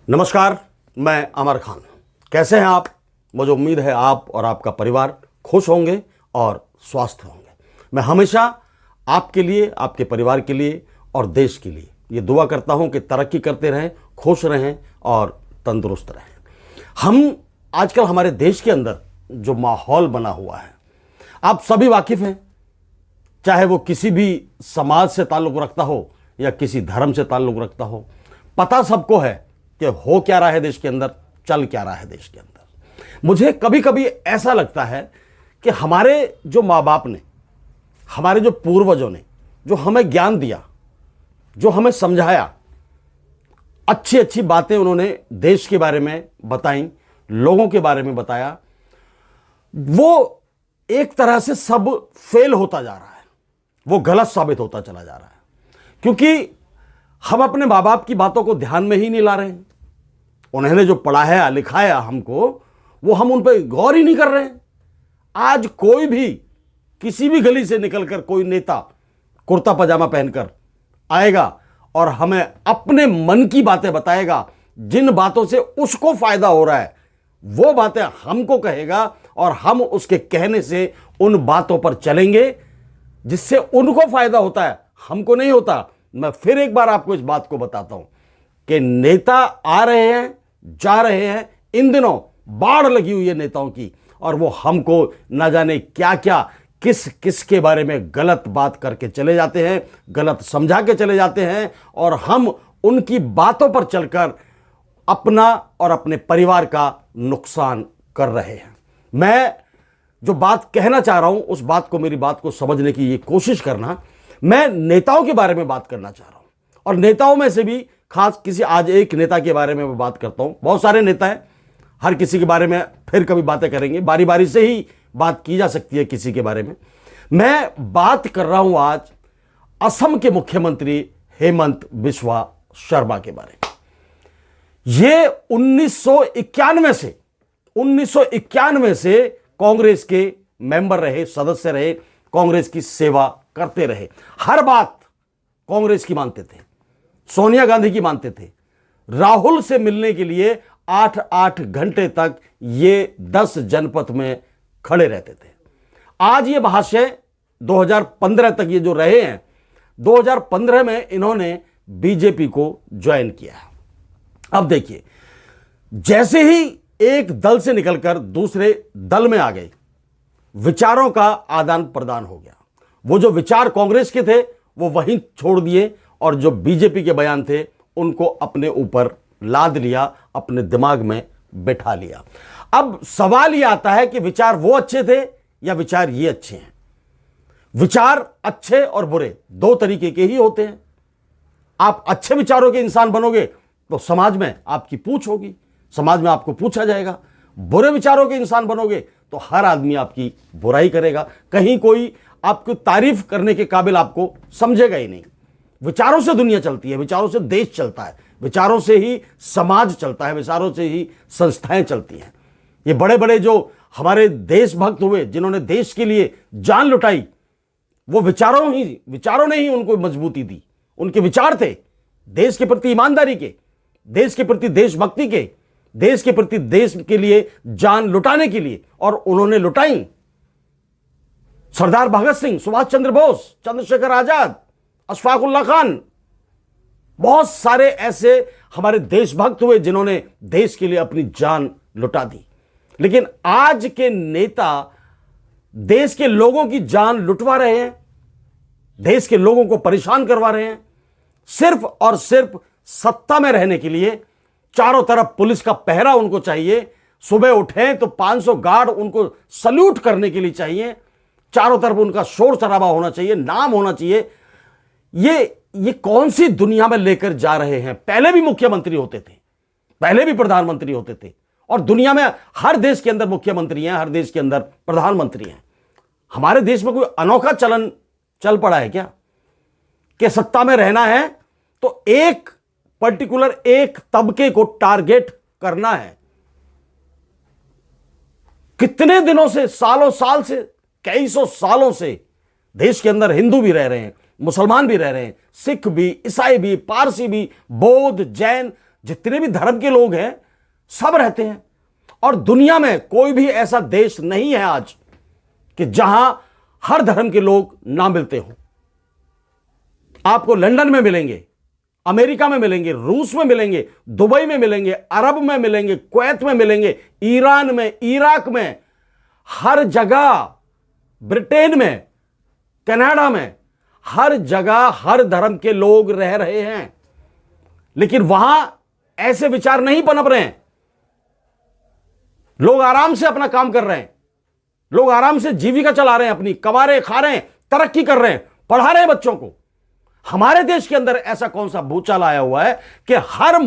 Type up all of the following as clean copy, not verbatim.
नमस्कार, मैं अमर खान। कैसे हैं आप? मुझे उम्मीद है आप और आपका परिवार खुश होंगे और स्वस्थ होंगे। मैं हमेशा आपके लिए, आपके परिवार के लिए और देश के लिए ये दुआ करता हूं कि तरक्की करते रहें, खुश रहें और तंदुरुस्त रहें। हम आजकल हमारे देश के अंदर जो माहौल बना हुआ है, आप सभी वाकिफ़ हैं। चाहे वो किसी भी समाज से ताल्लुक़ रखता हो या किसी धर्म से ताल्लुक़ रखता हो, पता सबको है कि हो क्या रहा है देश के अंदर, चल क्या रहा है देश के अंदर। मुझे कभी कभी ऐसा लगता है कि हमारे जो माँ बाप ने, हमारे जो पूर्वजों ने जो हमें ज्ञान दिया, जो हमें समझाया, अच्छी अच्छी बातें उन्होंने देश के बारे में बताई, लोगों के बारे में बताया, वो एक तरह से सब फेल होता जा रहा है, वो गलत साबित होता चला जा रहा है, क्योंकि हम अपने माँ बाप की बातों को ध्यान में ही नहीं ला रहे हैं। उन्होंने जो पढ़ाया लिखाया हमको, वो हम उन पर गौर ही नहीं कर रहे हैं। आज कोई भी किसी भी गली से निकलकर कोई नेता कुर्ता पजामा पहनकर आएगा और हमें अपने मन की बातें बताएगा, जिन बातों से उसको फायदा हो रहा है वो बातें हमको कहेगा और हम उसके कहने से उन बातों पर चलेंगे जिससे उनको फायदा होता है, हमको नहीं होता। मैं फिर एक बार आपको इस बात को बताता हूं कि नेता आ रहे हैं, जा रहे हैं। इन दिनों बाढ़ लगी हुई है नेताओं की, और वो हमको न जाने क्या क्या किस किस के बारे में गलत बात करके चले जाते हैं, गलत समझा के चले जाते हैं, और हम उनकी बातों पर चलकर अपना और अपने परिवार का नुकसान कर रहे हैं। मैं जो बात कहना चाह रहा हूं, उस बात को, मेरी बात को समझने की ये कोशिश करना। मैं नेताओं के बारे में बात करना चाह रहा हूं, और नेताओं में से भी खास किसी, आज एक नेता के बारे में मैं बात करता हूं। बहुत सारे नेता हैं, हर किसी के बारे में फिर कभी बातें करेंगे, बारी बारी से ही बात की जा सकती है किसी के बारे में। मैं बात कर रहा हूं आज असम के मुख्यमंत्री हेमंत बिस्वा शर्मा के बारे में। ये 1991 से कांग्रेस के मेंबर रहे, सदस्य रहे, कांग्रेस की सेवा करते रहे। हर बात कांग्रेस की मानते थे, सोनिया गांधी की मानते थे। राहुल से मिलने के लिए 8-8 घंटे तक ये 10 जनपद में खड़े रहते थे। आज ये महाशय 2015 तक ये जो रहे हैं, 2015 में इन्होंने बीजेपी को ज्वाइन किया। अब देखिए, जैसे ही एक दल से निकलकर दूसरे दल में आ गए, विचारों का आदान प्रदान हो गया। वो जो विचार कांग्रेस के थे वो वहीं छोड़ दिए, और जो बीजेपी के बयान थे उनको अपने ऊपर लाद लिया, अपने दिमाग में बैठा लिया। अब सवाल यह आता है कि विचार वो अच्छे थे या विचार ये अच्छे हैं? विचार अच्छे और बुरे दो तरीके के ही होते हैं। आप अच्छे विचारों के इंसान बनोगे तो समाज में आपकी पूछ होगी, समाज में आपको पूछा जाएगा। बुरे विचारों के इंसान बनोगे तो हर आदमी आपकी बुराई करेगा, कहीं कोई आपको तारीफ करने के काबिल आपको समझेगा ही नहीं। विचारों से दुनिया चलती है, विचारों से देश चलता है, विचारों से ही समाज चलता है, विचारों से ही संस्थाएं चलती हैं। ये बड़े बड़े जो हमारे देशभक्त हुए, जिन्होंने देश के लिए जान लुटाई, वो विचारों ने ही उनको मजबूती दी। उनके विचार थे देश के प्रति ईमानदारी के, देश के प्रति देशभक्ति के, देश के प्रति, देश के लिए जान लुटाने के लिए, और उन्होंने लुटाई। सरदार भगत सिंह, सुभाष चंद्र बोस, चंद्रशेखर आजाद, अशफाक उल्लाह खान, बहुत सारे ऐसे हमारे देशभक्त हुए जिन्होंने देश के लिए अपनी जान लुटा दी। लेकिन आज के नेता देश के लोगों की जान लुटवा रहे हैं, देश के लोगों को परेशान करवा रहे हैं, सिर्फ और सिर्फ सत्ता में रहने के लिए। चारों तरफ पुलिस का पहरा उनको चाहिए, सुबह उठें तो 500 गार्ड उनको सल्यूट करने के लिए चाहिए, चारों तरफ उनका शोर शराबा होना चाहिए, नाम होना चाहिए। ये कौन सी दुनिया में लेकर जा रहे हैं? पहले भी मुख्यमंत्री होते थे, पहले भी प्रधानमंत्री होते थे, और दुनिया में हर देश के अंदर मुख्यमंत्री हैं, हर देश के अंदर प्रधानमंत्री हैं। हमारे देश में कोई अनोखा चलन चल पड़ा है क्या कि सत्ता में रहना है तो एक पर्टिकुलर एक तबके को टारगेट करना है? कितने दिनों से, सालों साल से, कई सौ सालों से देश के अंदर हिंदू भी रह रहे हैं, मुसलमान भी रह रहे हैं, सिख भी, ईसाई भी, पारसी भी, बौद्ध, जैन, जितने भी धर्म के लोग हैं सब रहते हैं। और दुनिया में कोई भी ऐसा देश नहीं है आज कि जहां हर धर्म के लोग ना मिलते हों। आपको लंदन में मिलेंगे, अमेरिका में मिलेंगे, रूस में मिलेंगे, दुबई में मिलेंगे, अरब में मिलेंगे, कुवैत में मिलेंगे, ईरान में, इराक में, हर जगह, ब्रिटेन में, कनाडा में, हर जगह हर धर्म के लोग रह रहे हैं। लेकिन वहां ऐसे विचार नहीं पनप रहे हैं। लोग आराम से अपना काम कर रहे हैं, लोग आराम से जीविका चला रहे हैं, अपनी कमा रहे, खा रहे हैं, तरक्की कर रहे हैं, पढ़ा रहे हैं बच्चों को। हमारे देश के अंदर ऐसा कौन सा भूचाल आया हुआ है कि हर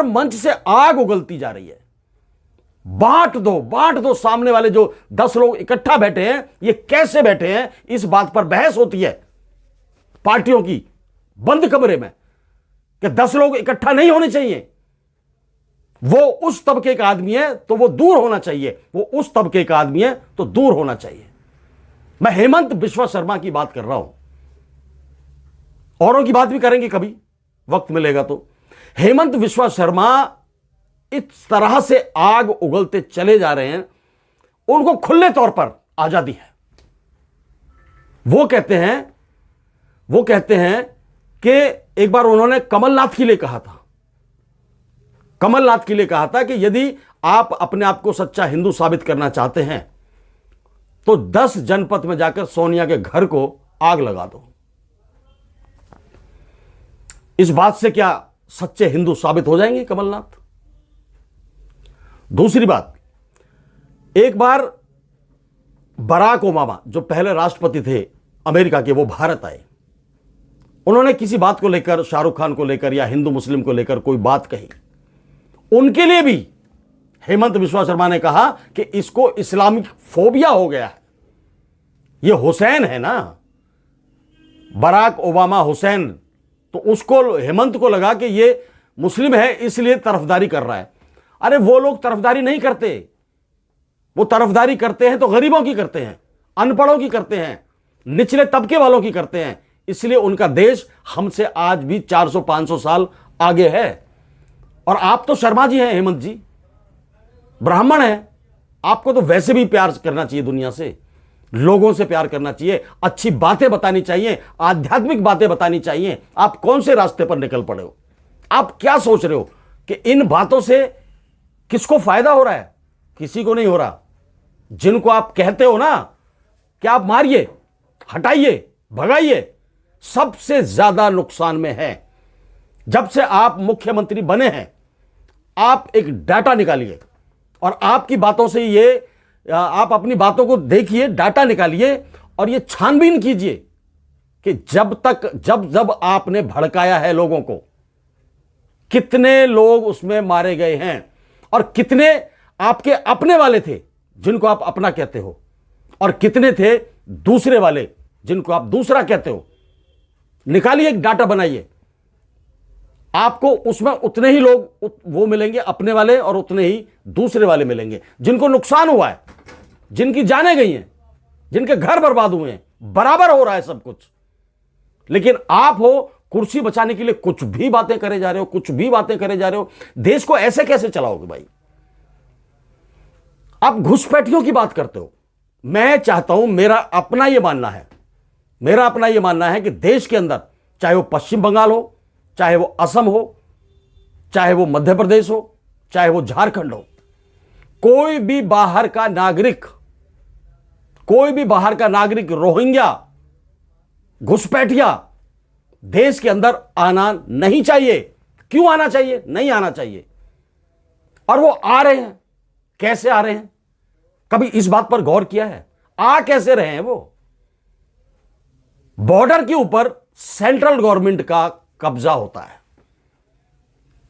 मंच से आग उगलती जा रही है। बांट दो। सामने वाले जो 10 लोग इकट्ठा बैठे हैं, ये कैसे बैठे हैं, इस बात पर बहस होती है पार्टियों की बंद कमरे में कि 10 लोग इकट्ठा नहीं होने चाहिए। वो उस तबके का आदमी है तो वो दूर होना चाहिए, वो उस तबके का आदमी है तो दूर होना चाहिए। मैं हेमंत बिश्वा शर्मा की बात कर रहा हूं, औरों की बात भी करेंगे कभी वक्त मिलेगा तो। हेमंत बिश्वा शर्मा इस तरह से आग उगलते चले जा रहे हैं, उनको खुले तौर पर आजादी है। वो कहते हैं कि एक बार उन्होंने कमलनाथ के लिए कहा था कि यदि आप अपने आप को सच्चा हिंदू साबित करना चाहते हैं तो 10 जनपद में जाकर सोनिया के घर को आग लगा दो। इस बात से क्या सच्चे हिंदू साबित हो जाएंगे कमलनाथ? दूसरी बात, एक बार बराक ओबामा जो पहले राष्ट्रपति थे अमेरिका के, वो भारत आए। उन्होंने किसी बात को लेकर, शाहरुख खान को लेकर या हिंदू मुस्लिम को लेकर कोई बात कही, उनके लिए भी हेमंत बिश्वा शर्मा ने कहा कि इसको इस्लामिक फोबिया हो गया है। ये हुसैन है ना, बराक ओबामा हुसैन, तो उसको, हेमंत को लगा कि ये मुस्लिम है इसलिए तरफदारी कर रहा है। अरे वो लोग तरफदारी नहीं करते, वो तरफदारी करते हैं तो गरीबों की करते हैं, अनपढ़ों की करते हैं, निचले तबके वालों की करते हैं। इसलिए उनका देश हमसे आज भी 400-500 साल आगे है। और आप तो शर्मा जी हैं, हेमंत जी ब्राह्मण हैं, आपको तो वैसे भी प्यार करना चाहिए, दुनिया से, लोगों से प्यार करना चाहिए, अच्छी बातें बतानी चाहिए, आध्यात्मिक बातें बतानी चाहिए। आप कौन से रास्ते पर निकल पड़े हो? आप क्या सोच रहे हो कि इन बातों से किसको फायदा हो रहा है? किसी को नहीं हो रहा। जिनको आप कहते हो ना कि आप मारिए, हटाइए, भगाइए, सबसे ज्यादा नुकसान में है। जब से आप मुख्यमंत्री बने हैं, आप एक डाटा निकालिए और आपकी बातों से ये, आप अपनी बातों को देखिए, डाटा निकालिए और ये छानबीन कीजिए कि जब आपने भड़काया है लोगों को, कितने लोग उसमें मारे गए हैं और कितने आपके अपने वाले थे जिनको आप अपना कहते हो और कितने थे दूसरे वाले जिनको आप दूसरा कहते हो। निकालिए, एक डाटा बनाइए, आपको उसमें उतने ही लोग वो मिलेंगे अपने वाले और उतने ही दूसरे वाले मिलेंगे जिनको नुकसान हुआ है, जिनकी जानें गई हैं, जिनके घर बर्बाद हुए हैं। बराबर हो रहा है सब कुछ। लेकिन आप हो कुर्सी बचाने के लिए कुछ भी बातें करे जा रहे हो, देश को ऐसे कैसे चलाओगे भाई? आप घुसपैठियों की बात करते हो। मैं चाहता हूं, मेरा अपना यह मानना है कि देश के अंदर, चाहे वो पश्चिम बंगाल हो, चाहे वो असम हो, चाहे वो मध्य प्रदेश हो, चाहे वो झारखंड हो, कोई भी बाहर का नागरिक रोहिंग्या, घुसपैठिया देश के अंदर आना नहीं चाहिए। क्यों आना चाहिए? नहीं आना चाहिए। और वो आ रहे हैं, कैसे आ रहे हैं? कभी इस बात पर गौर किया है? आ कैसे रहे हैं वो? बॉर्डर के ऊपर सेंट्रल गवर्नमेंट का कब्जा होता है।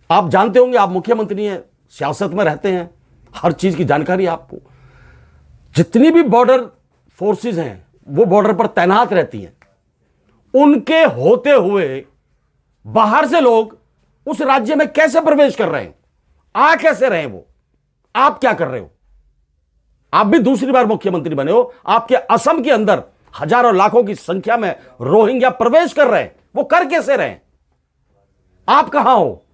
आप जानते होंगे, आप मुख्यमंत्री हैं, सियासत में रहते हैं, हर चीज की जानकारी आपको। जितनी भी बॉर्डर फोर्सेस हैं वो बॉर्डर पर तैनात रहती हैं। उनके होते हुए बाहर से लोग उस राज्य में कैसे प्रवेश कर रहे हैं? आ कैसे रहे हैं वो? आप क्या कर रहे हो? आप भी दूसरी बार मुख्यमंत्री बने हो, आपके असम के अंदर हजारों लाखों की संख्या में रोहिंग्या प्रवेश कर रहे हैं। वो कर कैसे रहे हैं? आप कहां हो?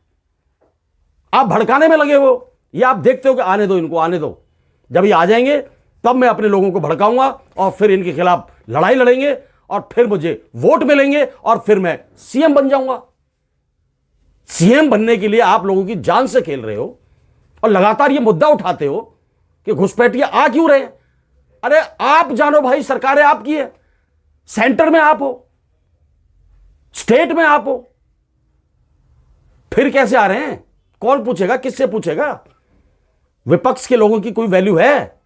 आप भड़काने में लगे हो, ये आप देखते हो कि आने दो, इनको आने दो, जब ये आ जाएंगे तब मैं अपने लोगों को भड़काऊंगा और फिर इनके खिलाफ लड़ाई लड़ेंगे और फिर मुझे वोट मिलेंगे और फिर मैं सीएम बन जाऊंगा। सीएम बनने के लिए आप लोगों की जान से खेल रहे हो और लगातार ये मुद्दा उठाते हो कि घुसपैठिया आ क्यों रहे हैं। अरे आप जानो भाई, सरकारें आपकी है, सेंटर में आप हो, स्टेट में आप हो, फिर कैसे आ रहे हैं? कौन पूछेगा, किससे पूछेगा? विपक्ष के लोगों की कोई वैल्यू है?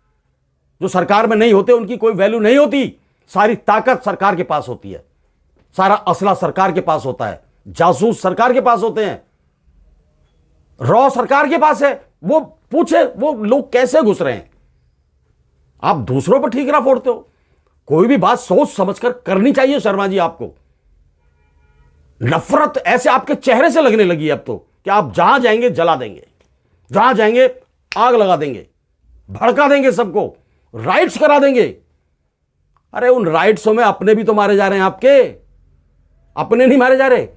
जो सरकार में नहीं होते उनकी कोई वैल्यू नहीं होती। सारी ताकत सरकार के पास होती है, सारा असला सरकार के पास होता है, जासूस सरकार के पास होते हैं, रॉ सरकार के पास है। वो पूछे वो लोग कैसे घुस रहे हैं। आप दूसरों पर ठीकरा फोड़ते हो। कोई भी बात सोच समझकर करनी चाहिए शर्मा जी आपको। नफरत ऐसे आपके चेहरे से लगने लगी अब तो कि आप जहां जाएंगे जला देंगे, जहां जाएंगे आग लगा देंगे, भड़का देंगे, सबको राइट्स करा देंगे। अरे उन राइट्सों में अपने भी तो मारे जा रहे हैं, आपके अपने नहीं मारे जा रहे।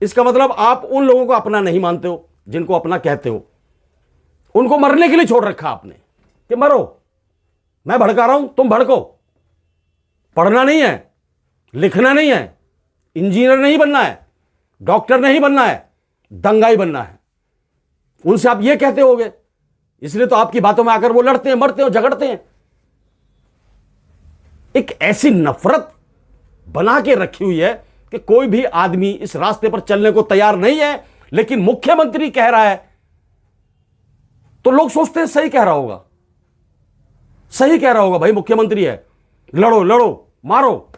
इसका मतलब आप उन लोगों को अपना नहीं मानते हो जिनको अपना कहते हो। उनको मरने के लिए छोड़ रखा आपने कि मरो, मैं भड़का रहा हूं, तुम भड़को। पढ़ना नहीं है, लिखना नहीं है, इंजीनियर नहीं बनना है, डॉक्टर नहीं बनना है, दंगाई बनना है। उनसे आप ये कहते होगे, इसलिए तो आपकी बातों में आकर वो लड़ते हैं, मरते हैं, झगड़ते हैं। एक ऐसी नफरत बना के रखी हुई है कि कोई भी आदमी इस रास्ते पर चलने को तैयार नहीं है। लेकिन मुख्यमंत्री कह रहा है तो लोग सोचते हैं सही कह रहा होगा, सही कह रहा होगा, भाई मुख्यमंत्री है, लड़ो लड़ो मारो।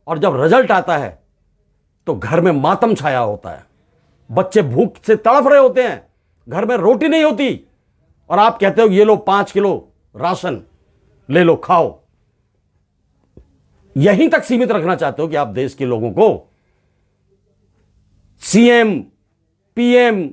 और जब रिजल्ट आता है तो घर में मातम छाया होता है, बच्चे भूख से तड़फ रहे होते हैं, घर में रोटी नहीं होती, और आप कहते हो ये लो 5 किलो राशन ले लो, खाओ। यहीं तक सीमित रखना चाहते हो कि आप देश के लोगों को। सीएम, पीएम,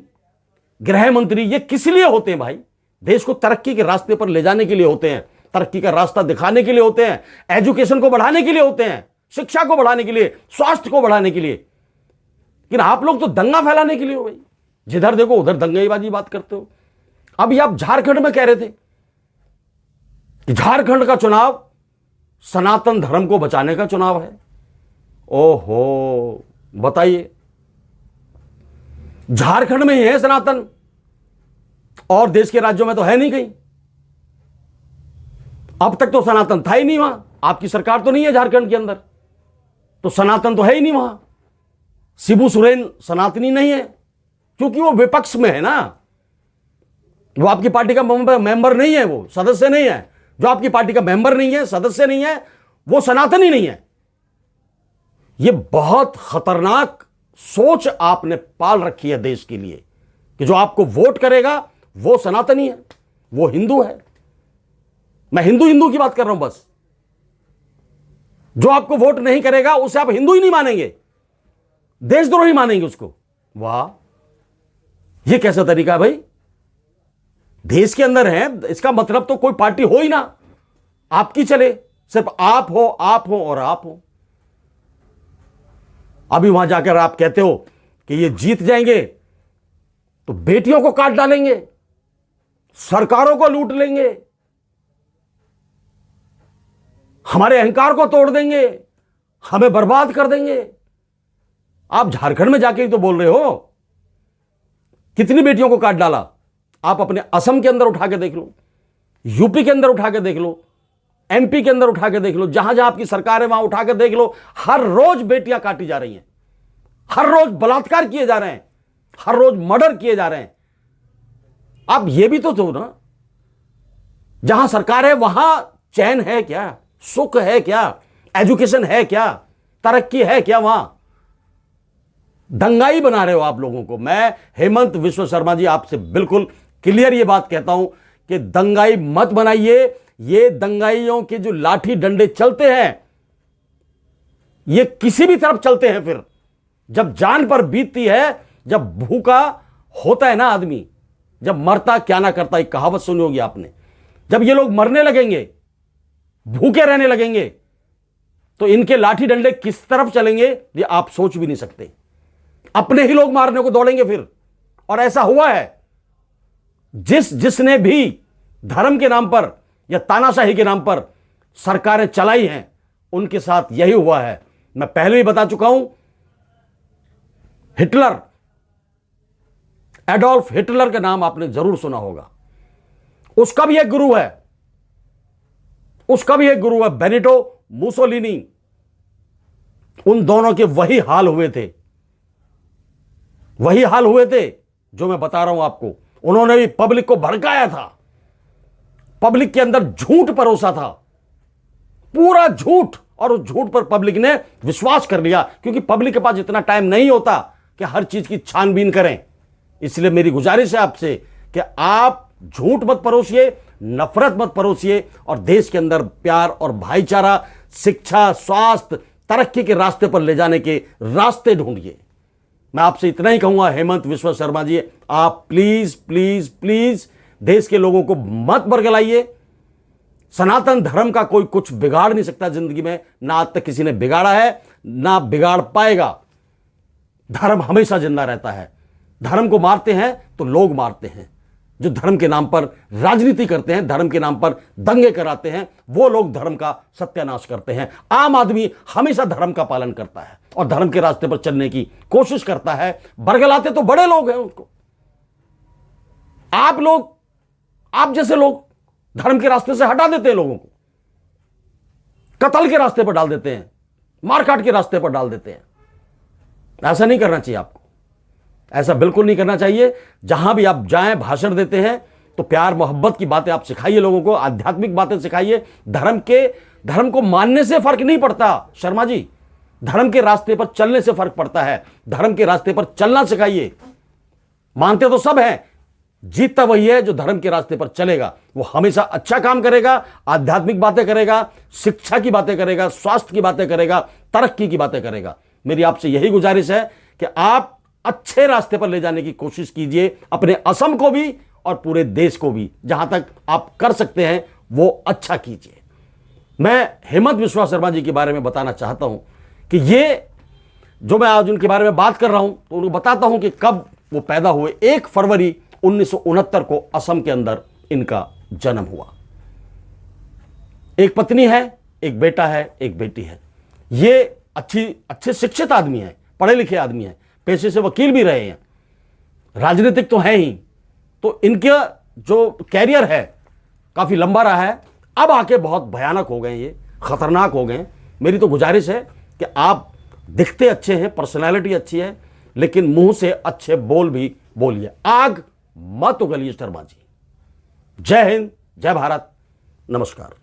गृह मंत्री ये किस लिए होते हैं भाई? देश को तरक्की के रास्ते पर ले जाने के लिए होते हैं, तरक्की का रास्ता दिखाने के लिए होते हैं, एजुकेशन को बढ़ाने के लिए होते हैं, शिक्षा को बढ़ाने के लिए, स्वास्थ्य को बढ़ाने के लिए। लेकिन आप लोग तो दंगा फैलाने के लिए हो भाई, जिधर देखो उधर दंगाईबाजी बात करते हो। अभी आप झारखंड में कह रहे थे कि झारखंड का चुनाव सनातन धर्म को बचाने का चुनाव है। ओहो, बताइए, झारखंड में ही है सनातन, और देश के राज्यों में तो है नहीं कहीं। अब तक तो सनातन था ही नहीं वहां, आपकी सरकार तो नहीं है झारखंड के अंदर, तो सनातन तो है ही नहीं वहां। शिबू सोरेन सनातनी नहीं है क्योंकि वो विपक्ष में है ना, वो आपकी पार्टी का मेंबर नहीं है, वो सदस्य नहीं है। जो आपकी पार्टी का मेंबर नहीं है, सदस्य नहीं है, वो सनातनी नहीं है। ये बहुत खतरनाक सोच आपने पाल रखी है देश के लिए कि जो आपको वोट करेगा वो सनातनी है, वो हिंदू है। मैं हिंदू हिंदू की बात कर रहा हूं बस। जो आपको वोट नहीं करेगा उसे आप हिंदू ही नहीं मानेंगे, देशद्रोही मानेंगे उसको। वाह, ये कैसा तरीका है भाई? देश के अंदर है, इसका मतलब तो कोई पार्टी हो ही ना, आपकी चले, सिर्फ आप हो, आप हो और आप हो। अभी वहां जाकर आप कहते हो कि ये जीत जाएंगे तो बेटियों को काट डालेंगे, सरकारों को लूट लेंगे, हमारे अहंकार को तोड़ देंगे, हमें बर्बाद कर देंगे। आप झारखंड में जाके ही तो बोल रहे हो। कितनी बेटियों को काट डाला? आप अपने असम के अंदर उठा के देख लो, यूपी के अंदर उठा के देख लो, एमपी के अंदर उठा के देख लो, जहां जहां आपकी सरकार है वहां उठा के देख लो। हर रोज बेटियां काटी जा रही हैं, हर रोज बलात्कार किए जा रहे हैं, हर रोज मर्डर किए जा रहे हैं। आप ये भी तो दो ना, जहां सरकार है वहां चैन है क्या, सुख है क्या, एजुकेशन है क्या, तरक्की है क्या? वहां दंगाई बना रहे हो आप लोगों को। मैं हेमंत विश्व शर्मा जी आपसे बिल्कुल क्लियर ये बात कहता हूं कि दंगाई मत बनाइए। ये दंगाइयों के जो लाठी डंडे चलते हैं ये किसी भी तरफ चलते हैं। फिर जब जान पर बीतती है, जब भूखा होता है ना आदमी, जब मरता क्या ना करता, एक कहावत सुनी होगी आपने। जब ये लोग मरने लगेंगे, भूखे रहने लगेंगे, तो इनके लाठी डंडे किस तरफ चलेंगे ये आप सोच भी नहीं सकते। अपने ही लोग मारने को दौड़ेंगे फिर, और ऐसा हुआ है। जिसने भी धर्म के नाम पर या तानाशाही के नाम पर सरकारें चलाई हैं, उनके साथ यही हुआ है। मैं पहले भी बता चुका हूं, हिटलर, एडोल्फ हिटलर का नाम आपने जरूर सुना होगा। उसका भी एक गुरु है, बेनिटो मुसोलिनी। उन दोनों के वही हाल हुए थे जो मैं बता रहा हूं आपको। उन्होंने भी पब्लिक को भड़काया था, पब्लिक के अंदर झूठ परोसा था, पूरा झूठ, और उस झूठ पर पब्लिक ने विश्वास कर लिया, क्योंकि पब्लिक के पास इतना टाइम नहीं होता कि हर चीज की छानबीन करें। इसलिए मेरी गुजारिश है आपसे कि आप झूठ मत परोसिए, नफरत मत परोसिए, और देश के अंदर प्यार और भाईचारा, शिक्षा, स्वास्थ्य, तरक्की के रास्ते पर ले जाने के रास्ते ढूंढिए। मैं आपसे इतना ही कहूंगा, हेमंत बिस्वा शर्मा जी, आप प्लीज प्लीज प्लीज देश के लोगों को मत बरगलाइए। सनातन धर्म का कोई कुछ बिगाड़ नहीं सकता जिंदगी में, ना आज तक किसी ने बिगाड़ा है, ना बिगाड़ पाएगा। धर्म हमेशा जिंदा रहता है। धर्म को मारते हैं तो लोग मारते हैं, जो धर्म के नाम पर राजनीति करते हैं, धर्म के नाम पर दंगे कराते हैं, वो लोग धर्म का सत्यानाश करते हैं। आम आदमी हमेशा धर्म का पालन करता है और धर्म के रास्ते पर चलने की कोशिश करता है। बरगलाते तो बड़े लोग हैं उनको। आप जैसे लोग धर्म के रास्ते से हटा देते हैं लोगों को, कत्ल के रास्ते पर डाल देते हैं, मारकाट के रास्ते पर डाल देते हैं। ऐसा नहीं करना चाहिए आपको, ऐसा बिल्कुल नहीं करना चाहिए। जहां भी आप जाएं, भाषण देते हैं तो प्यार मोहब्बत की बातें आप सिखाइए लोगों को, आध्यात्मिक बातें सिखाइए। धर्म को मानने से फर्क नहीं पड़ता शर्मा जी, धर्म के रास्ते पर चलने से फर्क पड़ता है। धर्म के रास्ते पर चलना सिखाइए। मानते तो सब हैं, जीतता वही है जो धर्म के रास्ते पर चलेगा। वो हमेशा अच्छा काम करेगा, आध्यात्मिक बातें करेगा, शिक्षा की बातें करेगा, स्वास्थ्य की बातें करेगा, तरक्की की बातें करेगा। मेरी आपसे यही गुजारिश है कि आप अच्छे रास्ते पर ले जाने की कोशिश कीजिए, अपने असम को भी और पूरे देश को भी। जहां तक आप कर सकते हैं वो अच्छा कीजिए। मैं हेमंत बिस्वा शर्मा जी के बारे में बताना चाहता हूं कि ये जो मैं आज उनके बारे में बात कर रहा हूं, तो उनको बताता हूं कि कब वो पैदा हुए। 1 फरवरी 1969 को असम के अंदर इनका जन्म हुआ। एक पत्नी है, एक बेटा है, एक बेटी है। ये अच्छे शिक्षित आदमी हैं, पढ़े लिखे आदमी हैं, पेशे से वकील भी रहे हैं, राजनीतिक तो हैं ही। तो इनका जो कैरियर है काफी लंबा रहा है। अब आके बहुत भयानक हो गए, ये खतरनाक हो गए। मेरी तो गुजारिश है कि आप दिखते अच्छे हैं, पर्सनालिटी अच्छी है, लेकिन मुंह से अच्छे बोल भी बोलिए। आग मत उगलिए शर्मा जी। जय हिंद, जय भारत, नमस्कार।